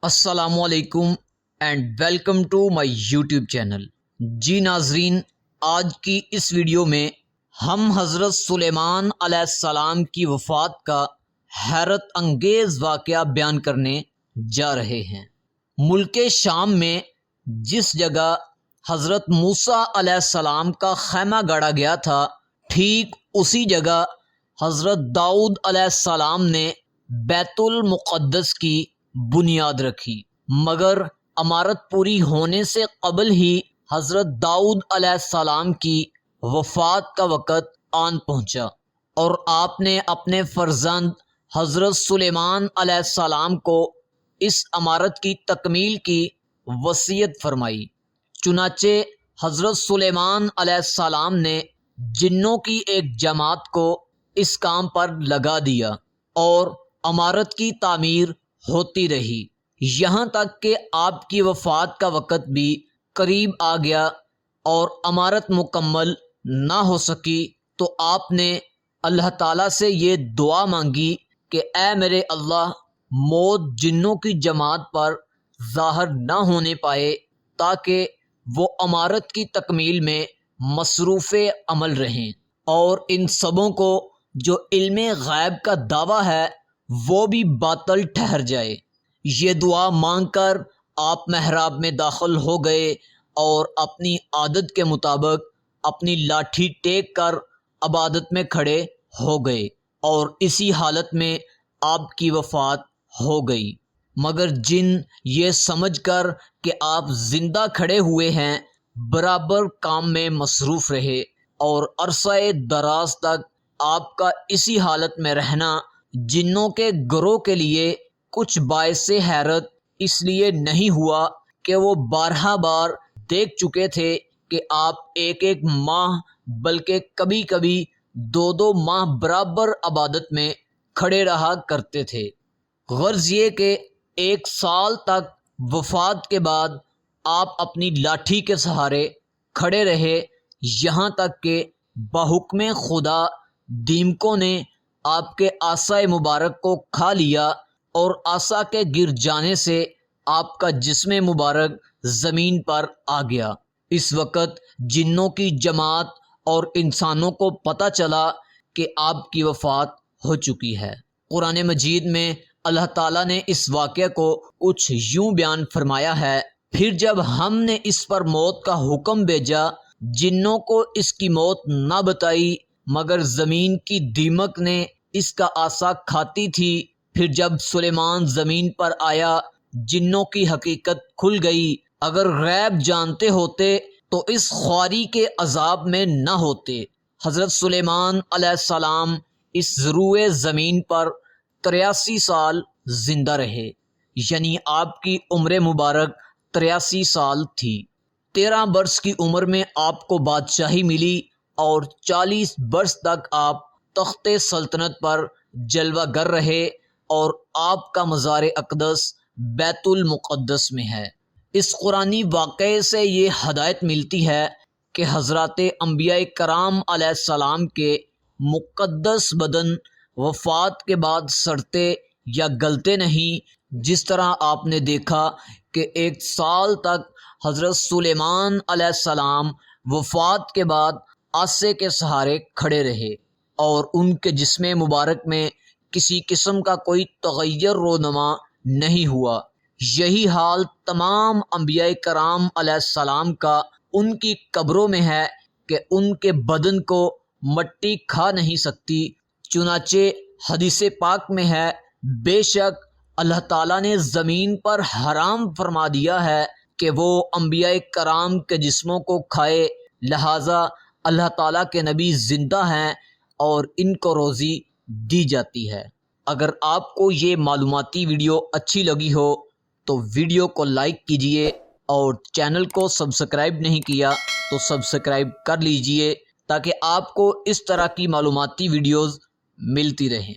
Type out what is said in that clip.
السلام علیکم and welcome to my YouTube channel. جی ناظرین، آج کی اس ویڈیو میں ہم حضرت سلیمان علیہ السلام کی وفات کا حیرت انگیز واقعہ بیان کرنے جا رہے ہیں۔ ملک شام میں جس جگہ حضرت موسیٰ علیہ السلام کا خیمہ گاڑا گیا تھا، ٹھیک اسی جگہ حضرت داؤد علیہ السلام نے بیت المقدس کی بنیاد رکھی، مگر عمارت پوری ہونے سے قبل ہی حضرت داؤد علیہ السلام کی وفات کا وقت آن پہنچا اور آپ نے اپنے فرزند حضرت سلیمان علیہ السلام کو اس عمارت کی تکمیل کی وصیت فرمائی۔ چنانچہ حضرت سلیمان علیہ السلام نے جنوں کی ایک جماعت کو اس کام پر لگا دیا اور عمارت کی تعمیر ہوتی رہی، یہاں تک کہ آپ کی وفات کا وقت بھی قریب آ گیا اور عمارت مکمل نہ ہو سکی، تو آپ نے اللہ تعالیٰ سے یہ دعا مانگی کہ اے میرے اللہ، موت جنوں کی جماعت پر ظاہر نہ ہونے پائے تاکہ وہ عمارت کی تکمیل میں مصروف عمل رہیں، اور ان سبوں کو جو علم غیب کا دعویٰ ہے وہ بھی باطل ٹھہر جائے۔ یہ دعا مانگ کر آپ محراب میں داخل ہو گئے اور اپنی عادت کے مطابق اپنی لاٹھی ٹیک کر عبادت میں کھڑے ہو گئے، اور اسی حالت میں آپ کی وفات ہو گئی۔ مگر جن یہ سمجھ کر کہ آپ زندہ کھڑے ہوئے ہیں، برابر کام میں مصروف رہے، اور عرصہ دراز تک آپ کا اسی حالت میں رہنا جنوں کے گروہ کے لیے کچھ باعث حیرت اس لیے نہیں ہوا کہ وہ بارہا بار دیکھ چکے تھے کہ آپ ایک ایک ماہ بلکہ کبھی کبھی دو دو ماہ برابر عبادت میں کھڑے رہا کرتے تھے۔ غرض یہ کہ ایک سال تک وفات کے بعد آپ اپنی لاٹھی کے سہارے کھڑے رہے، یہاں تک کہ بحکم خدا دیمکوں نے آپ کے عصا مبارک کو کھا لیا اور عصا کے گر جانے سے آپ کا جسم مبارک زمین پر آ گیا۔ اس وقت جنوں کی جماعت اور انسانوں کو پتہ چلا کہ آپ کی وفات ہو چکی ہے۔ قرآن مجید میں اللہ تعالیٰ نے اس واقعہ کو کچھ یوں بیان فرمایا ہے: پھر جب ہم نے اس پر موت کا حکم بھیجا، جنوں کو اس کی موت نہ بتائی، مگر زمین کی دیمک نے اس کا عصا کھاتی تھی۔ پھر جب سلیمان زمین پر آیا، جنوں کی حقیقت کھل گئی۔ اگر غیب جانتے ہوتے تو اس خواری کے عذاب میں نہ ہوتے۔ حضرت سلیمان علیہ السلام اس روئے زمین پر 83 سال زندہ رہے، یعنی آپ کی عمر مبارک 83 سال تھی۔ 13 برس کی عمر میں آپ کو بادشاہی ملی اور 40 برس تک آپ تخت سلطنت پر جلوہ گر رہے، اور آپ کا مزار اقدس بیت المقدس میں ہے۔ اس قرآنی واقعے سے یہ ہدایت ملتی ہے کہ حضرات انبیاء کرام علیہ السلام کے مقدس بدن وفات کے بعد سڑتے یا گلتے نہیں، جس طرح آپ نے دیکھا کہ ایک سال تک حضرت سلیمان علیہ السلام وفات کے بعد عصے کے سہارے کھڑے رہے اور ان کے جسم مبارک میں کسی قسم کا کوئی تغیر رونما نہیں ہوا۔ یہی حال تمام انبیاء کرام علیہ السلام کا ان کی قبروں میں ہے کہ ان کے بدن کو مٹی کھا نہیں سکتی۔ چنانچہ حدیث پاک میں ہے: بے شک اللہ تعالیٰ نے زمین پر حرام فرما دیا ہے کہ وہ انبیاء کرام کے جسموں کو کھائے، لہٰذا اللہ تعالیٰ کے نبی زندہ ہیں اور ان کو روزی دی جاتی ہے۔ اگر آپ کو یہ معلوماتی ویڈیو اچھی لگی ہو تو ویڈیو کو لائک کیجئے، اور چینل کو سبسکرائب نہیں کیا تو سبسکرائب کر لیجئے تاکہ آپ کو اس طرح کی معلوماتی ویڈیوز ملتی رہیں۔